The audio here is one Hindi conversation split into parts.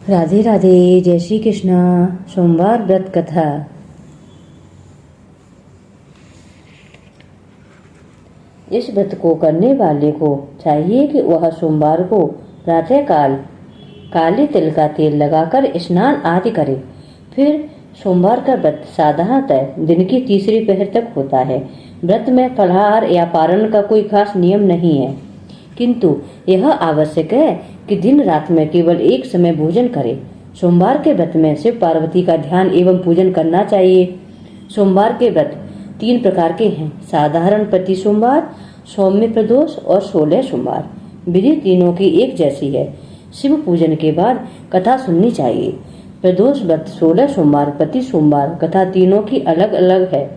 राधे राधे। जय श्री कृष्णा। सोमवार व्रत कथा। इस व्रत को करने वाले को चाहिए कि वह सोमवार को प्रातःकाल काले तिल का तेल लगाकर स्नान आदि करे। फिर सोमवार का व्रत साधारणतः दिन की तीसरी पहर तक होता है। व्रत में फलाहार या पारण का कोई खास नियम नहीं है, किंतु यह आवश्यक है कि दिन रात में केवल एक समय भोजन करे। सोमवार के व्रत में शिव पार्वती का ध्यान एवं पूजन करना चाहिए। सोमवार के व्रत 3 प्रकार के हैं: साधारण प्रति सोमवार, सौम्य प्रदोष और 16 सोमवार। विधि तीनों की एक जैसी है। शिव पूजन के बाद कथा सुननी चाहिए। प्रदोष व्रत 16 सोमवार प्रति सोमवार कथा तीनों की अलग अलग है।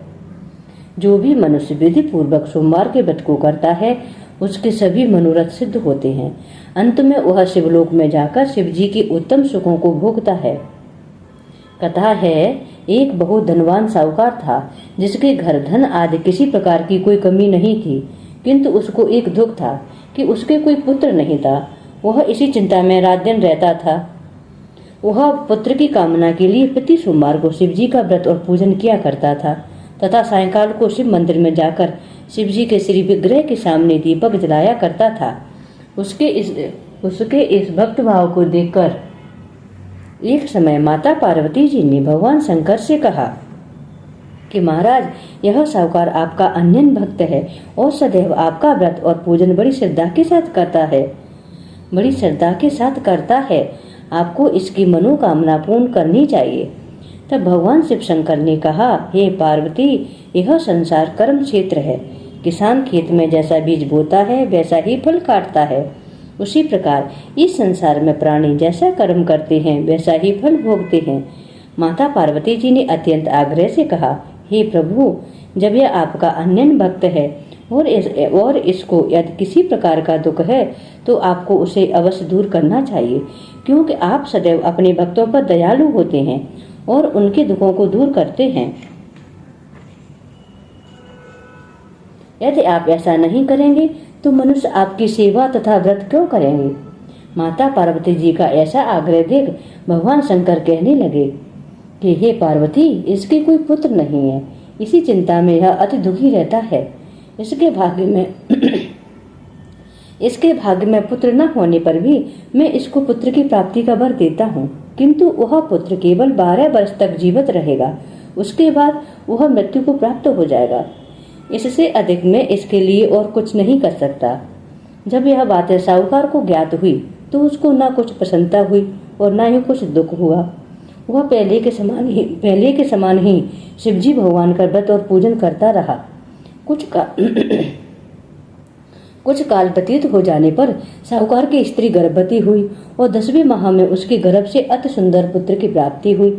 जो भी मनुष्य विधि पूर्वक सोमवार के व्रत को करता है उसके सभी मनोरथ सिद्ध होते हैं। अंत में वह शिवलोक में जाकर शिव जी के उत्तम सुखों को भोगता है। कथा है, एक बहुत धनवान साहूकार था जिसके घर धन आदि किसी प्रकार की कोई कमी नहीं थी, किंतु उसको एक दुख था कि उसके कोई पुत्र नहीं था। वह इसी चिंता में रात दिन रहता था। वह पुत्र की कामना के लिए प्रति सोमवार को शिव जी का व्रत और पूजन किया करता था तथा सायंकाल को शिव मंदिर में जाकर शिव जी के श्री विग्रह के सामने दीपक जलाया करता था। उसके इस भक्त भाव को देखकर एक समय माता पार्वती जी ने भगवान शंकर से कहा कि महाराज, यह साहूकार आपका अनन्य भक्त है और सदैव आपका व्रत और पूजन बड़ी श्रद्धा के साथ करता है। आपको इसकी मनोकामना पूर्ण करनी चाहिए। तब भगवान शिव शंकर ने कहा, हे पार्वती, यह संसार कर्म क्षेत्र है। किसान खेत में जैसा बीज बोता है वैसा ही फल काटता है। उसी प्रकार इस संसार में प्राणी जैसा कर्म करते हैं वैसा ही फल भोगते हैं। माता पार्वती जी ने अत्यंत आग्रह से कहा, हे प्रभु, जब यह आपका अनन्य भक्त है और इसको यदि किसी प्रकार का दुख है तो आपको उसे अवश्य दूर करना चाहिए, क्योंकि आप सदैव अपने भक्तों पर दयालु होते हैं और उनके दुखों को दूर करते हैं। यदि आप ऐसा नहीं करेंगे तो मनुष्य आपकी सेवा तथा व्रत क्यों करेंगे। माता पार्वती जी का ऐसा आग्रह देख भगवान शंकर कहने लगे कि हे पार्वती, इसके कोई पुत्र नहीं है। इसी चिंता में यह अति दुखी रहता है। इसके भाग्य में पुत्र न होने पर भी मैं इसको पुत्र की प्राप्ति का वर देता हूँ, किंतु वह पुत्र केवल 12 वर्ष तक जीवित रहेगा। उसके बाद वह मृत्यु को प्राप्त हो जाएगा। इससे अधिक मैं इसके लिए और कुछ नहीं कर सकता। जब यह बातें साहूकार को ज्ञात हुई तो उसको न कुछ प्रसन्नता हुई और न ही कुछ दुख हुआ। वह पहले के समान ही शिवजी भगवान का व्रत और पूजन करता रहा। कुछ काल व्यतीत हो जाने पर साहूकार की स्त्री गर्भवती हुई और 10वें माह में उसके गर्भ से अति सुंदर पुत्र की प्राप्ति हुई।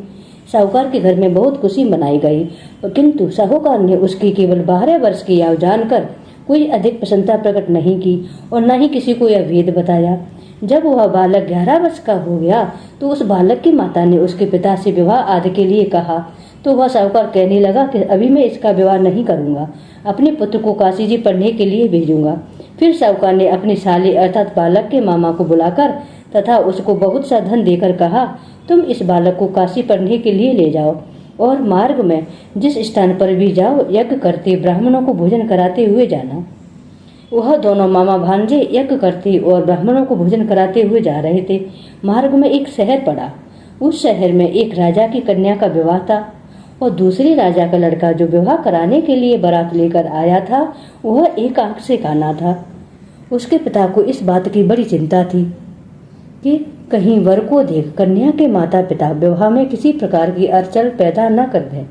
साहूकार के घर में बहुत खुशी मनाई गई, किंतु साहूकार ने उसकी केवल 12 वर्ष की आयु जानकर कोई अधिक प्रसन्नता प्रकट नहीं की और न ही किसी को यह भेद बताया। जब वह बालक 11 वर्ष का हो गया तो उस बालक की माता ने उसके पिता से विवाह आदि के लिए कहा, तो वह साहूकार कहने लगा कि अभी मैं इसका विवाह नहीं करूंगा, अपने पुत्र को काशी जी पढ़ने के लिए भेजूंगा। फिर साहूकार ने अपने साले अर्थात बालक के मामा को बुलाकर तथा उसको बहुत सा धन देकर कहा, तुम इस बालक को काशी पढ़ने के लिए ले जाओ और मार्ग में जिस स्थान पर भी जाओ यज्ञ करते ब्राह्मणों को भोजन कराते हुए जाना। वह दोनों मामा भांजे यज्ञ करते और ब्राह्मणों को भोजन कराते हुए जा रहे थे। मार्ग में एक शहर पड़ा। उस शहर में एक राजा की कन्या का विवाह था और दूसरे राजा का लड़का जो विवाह कराने के लिए बारात लेकर आया था वह एक आंख से काना था। उसके पिता को इस बात की बड़ी चिंता थी कि कहीं वर को देख कन्या के माता पिता विवाह में किसी प्रकार की अड़चन पैदा न कर दें।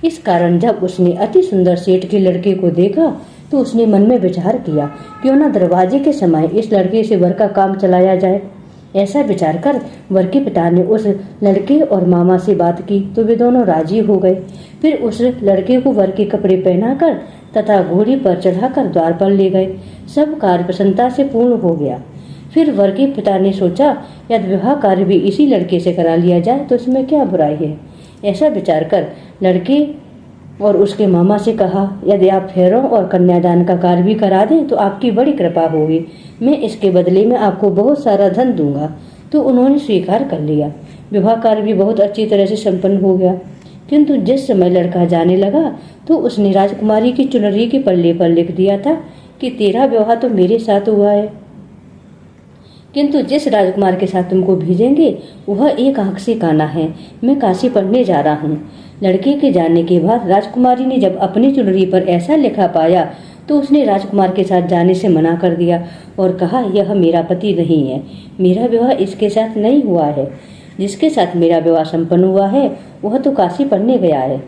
इस कारण जब उसने अति सुंदर सेठ के लड़के को देखा तो उसने मन में विचार किया, क्यों न दरवाजे के समय इस लड़के से वर का काम चलाया जाए। ऐसा विचार कर वर के पिता ने उस लड़के और मामा से बात की तो वे दोनों राजी हो गए। फिर उस लड़के को वर के कपड़े पहनाकर तथा घोड़ी पर चढ़ाकर द्वार पर ले गए। सब कार्य प्रसन्नता से पूर्ण हो गया। फिर वर के पिता ने सोचा, यदि विवाह कार्य भी इसी लड़के से करा लिया जाए तो इसमें क्या बुराई है। ऐसा विचार कर लड़के और उसके मामा से कहा, यदि आप फेरों और कन्यादान का कार्य भी करा दें तो आपकी बड़ी कृपा होगी। मैं इसके बदले में आपको बहुत सारा धन दूंगा। तो उन्होंने स्वीकार कर लिया। विवाह कार्य भी बहुत अच्छी तरह से संपन्न हो गया। किंतु जिस समय लड़का जाने लगा तो उसने राजकुमारी की चुनरी के पल्ले पर लिख दिया था कि तेरा विवाह तो मेरे साथ हुआ है, किंतु जिस राजकुमार के साथ तुमको भेजेंगे वह एक आंख से काना है। मैं काशी पढ़ने जा रहा हूँ। लड़के के जाने के बाद राजकुमारी ने जब अपनी चुनरी पर ऐसा लिखा पाया तो उसने राजकुमार के साथ जाने से मना कर दिया और कहा, यह मेरा पति नहीं है, मेरा विवाह इसके साथ नहीं हुआ है। जिसके साथ मेरा विवाह संपन्न हुआ है वह तो काशी पढ़ने गया है।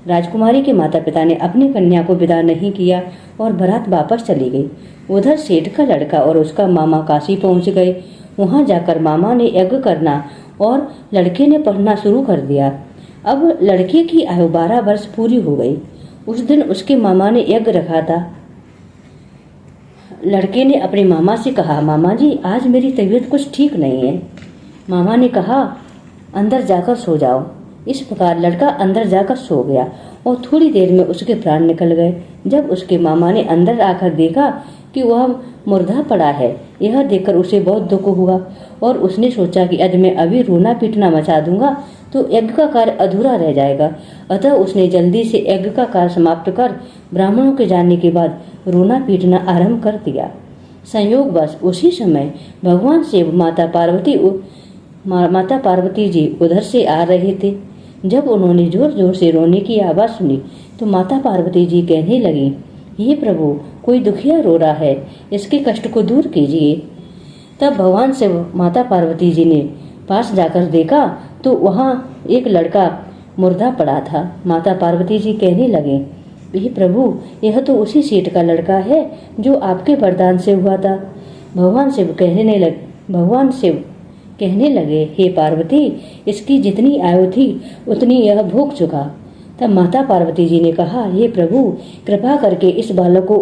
राजकुमारी के माता पिता ने अपनी कन्या को विदा नहीं किया और बारात वापस चली गई। उधर सेठ का लड़का और उसका मामा काशी पहुंच गए। वहां जाकर मामा ने यज्ञ करना और लड़के ने पढ़ना शुरू कर दिया। अब लड़के की आयु 12 वर्ष पूरी हो गई। उस दिन उसके मामा ने यज्ञ रखा था। लड़के ने अपने मामा से कहा, मामा जी आज मेरी तबीयत कुछ ठीक नहीं है। मामा ने कहा, अंदर जाकर सो जाओ। इस प्रकार लड़का अंदर जाकर सो गया और थोड़ी देर में उसके प्राण निकल गए। जब उसके मामा ने अंदर आकर देखा कि वह मुर्दा पड़ा है, यह देखकर उसे बहुत दुख हुआ और उसने सोचा कि यदि मैं अभी रोना पीटना मचा दूंगा तो यज्ञ का कार्य अधूरा रह जाएगा। अतः उसने जल्दी से यज्ञ का कार्य समाप्त कर ब्राह्मणों के जाने के बाद रोना पीटना आरंभ कर दिया। संयोगवश उसी समय भगवान शिव माता पार्वती जी उधर से आ रहे थे। जब उन्होंने जोर जोर से रोने की आवाज सुनी तो माता पार्वती जी कहने लगी, हे प्रभु, कोई दुखिया रो रहा है, इसके कष्ट को दूर कीजिए। तब भगवान शिव माता पार्वती जी ने पास जाकर देखा तो वहां एक लड़का मुर्दा पड़ा था। माता पार्वती जी कहने लगे, हे प्रभु, यह तो उसी सेठ का लड़का है जो आपके वरदान से हुआ था। भगवान शिव कहने लगे, हे पार्वती, इसकी जितनी आयु थी उतनी यह भोग चुका। तब माता पार्वती जी ने कहा, हे प्रभु, कृपा करके इस बालक को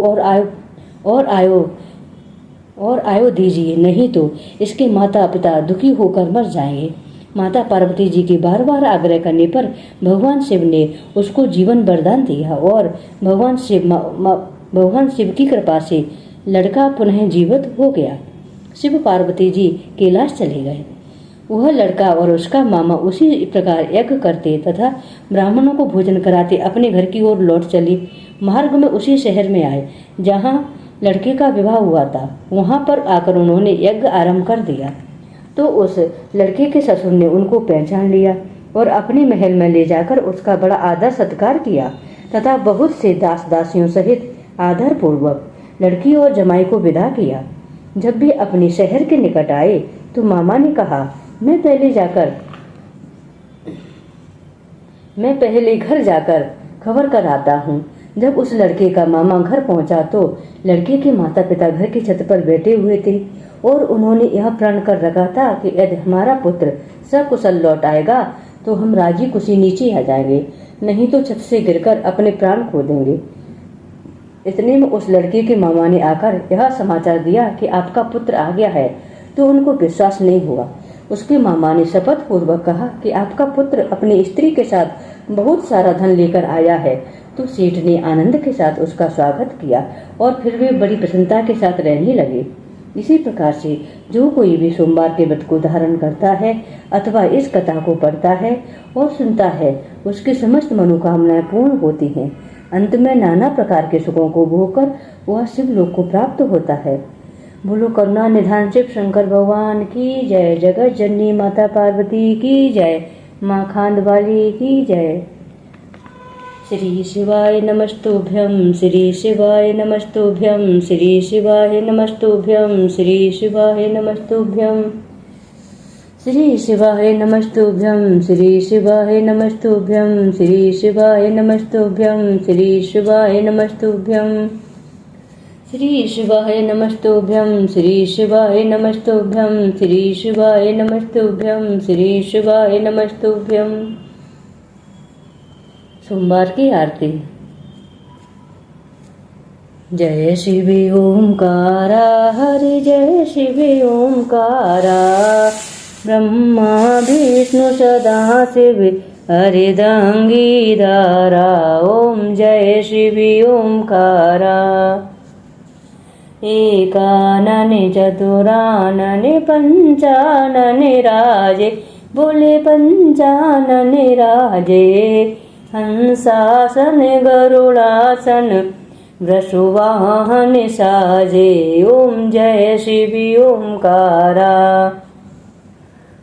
और आयु दीजिए, नहीं तो इसके माता पिता दुखी होकर मर जाएंगे। माता पार्वती जी के बार बार आग्रह करने पर भगवान शिव ने उसको जीवन वरदान दिया और भगवान शिव की कृपा से लड़का पुनः जीवित हो गया। शिव पार्वती जी कैलाश चले गए। वह लड़का और उसका मामा उसी प्रकार यज्ञ करते तथा ब्राह्मणों को भोजन कराते अपने घर की ओर लौट चली। मार्ग में उसी शहर में आए जहाँ लड़के का विवाह हुआ था। वहां पर आकर उन्होंने यज्ञ आरंभ कर दिया तो उस लड़के के ससुर ने उनको पहचान लिया और अपने महल में ले जाकर उसका बड़ा आदर सत्कार किया तथा बहुत से दास दासियों सहित आदर पूर्वक लड़की और जमाई को विदा किया। जब भी अपने शहर के निकट आए तो मामा ने कहा, मैं पहले घर जाकर खबर कर आता हूँ। जब उस लड़के का मामा घर पहुंचा तो लड़के के माता पिता घर की छत पर बैठे हुए थे और उन्होंने यह प्रण कर रखा था कि यदि हमारा पुत्र सकुशल लौट आएगा तो हम राजी खुशी नीचे आ जाएंगे, नहीं तो छत से गिरकर अपने प्राण खो देंगे। इतने में उस लड़के के मामा ने आकर यह समाचार दिया कि आपका पुत्र आ गया है, तो उनको विश्वास नहीं हुआ। उसके मामा ने शपथ पूर्वक कहा कि आपका पुत्र अपनी स्त्री के साथ बहुत सारा धन लेकर आया है। तो सेठ ने आनंद के साथ उसका स्वागत किया और फिर वे बड़ी प्रसन्नता के साथ रहने लगे। इसी प्रकार से जो कोई भी सोमवार के व्रत को धारण करता है अथवा इस कथा को पढ़ता है और सुनता है, उसकी समस्त मनोकामनाएं पूर्ण होती हैं। अंत में नाना प्रकार के सुखों को भोगकर वह शिवलोक को प्राप्त होता है। बोलो करुणा निधान शिव शंकर भगवान की जय। जगत जननी माता पार्वती की जय। माँ खांड वाली की जय। श्री शिवाय नमस्तुभ्यं, श्री शिवाय नमस्तुभ्यं, श्री शिवाय नमस्तुभ्यं, श्री शिवाय नमस्तुभ्यं, श्री शिवाय नमस्तुभ्यं, श्री शिवाय नमस्तुभ्यं, श्री शिवाय नमस्तुभ्यं, श्री शिवाय नमस्तुभ्यं, श्री शिवाय नमस्तुभ्यं, श्री शिवाय नमस्तुभ्यं, श्री शिवाय नमस्तुभ्यं, श्री शिवाय नमस्तुभ्यं। सोमवार की आरती। जय शिव ओंकारा, हरि जय शिव ओंकारा, ब्रह्मा विष्णु सदा शिव हरिदंगी धारा। ओम जय शिव ओंकारा। एकानने चतुरानने पंचानने राजे, बोले पंचानने राजे। हंसासन गरुड़ासन वृषवाहन साजे, ओम जय शिव ओमकारा।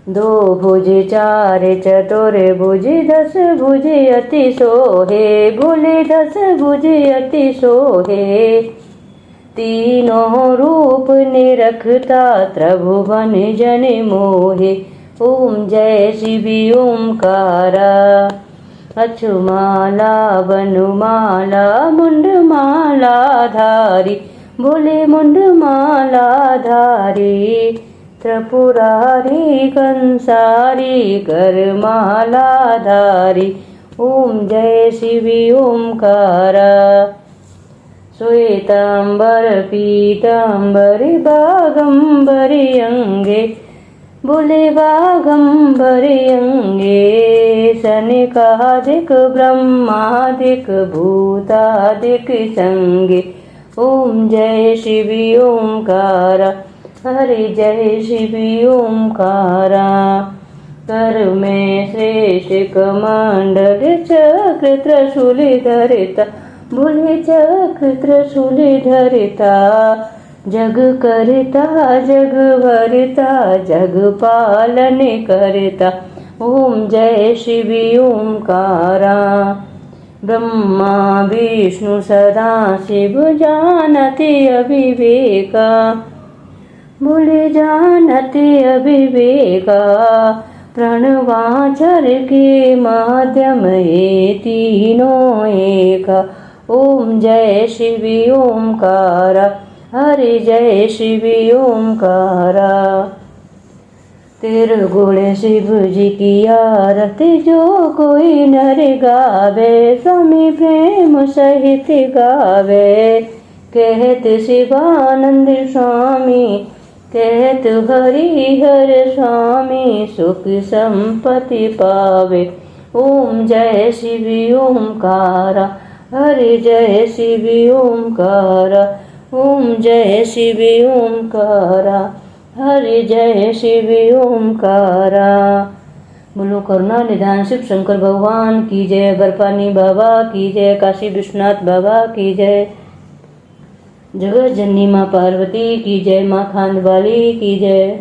दो भुज चार चतुर भुज दस भुज अति सोहे, बोले दस भुज अति सोहे। तीनों रूप निरखता त्रिभुवन जन मोहे, ओम जय शिव ओमकारा। अछुमाला वनुमाला मुंडमाला धारी, बोले मुंडमाला धारी। त्रिपुरारी कंसारी करमाला धारी, ओम जय शिव ओमकारा। श्वेतांबर पीतांबरी बागंबरी अंगे, बोले बागंबरी अंगे। सनकादिक ब्रह्मादिक भूतादिक संगे, ओम जय शिव ओमकारा। हरि जय शिव ओमकारा। कर में श्रेष्ठ कमंडल चक्र त्रिशूल धरता, बोले चक्र त्रिशूल धरता। जग करता जग भरता जग पालन करता, ओम जय शिव ओमकारा। ब्रह्मा विष्णु सदा शिव जानते अविवेका, बोले जानते अविवेका। प्रणवाचर के माध्यम ये तीनों एका, ओम जय शिव ओमकारा। हरि जय शिव ओमकारा। तिरगुण शिव जी की आरती जो कोई नर गावे, स्वामी प्रेम सहित गावे। कहत शिवानंद स्वामी, कहत हरिहर स्वामी, सुख संपत्ति पावे, ओम जय शिव ओमकारा। हरि जय शिव ओमकारा, ओम जय शिव ओमकारा। हरि जय शिव ओमकारा। बोलो करुणा निधान शिव शंकर भगवान की जय। बर्फानी बाबा की जय। काशी विश्वनाथ बाबा की जय। जगत जननी माँ पार्वती की जय। माँ खांड वाली की जय।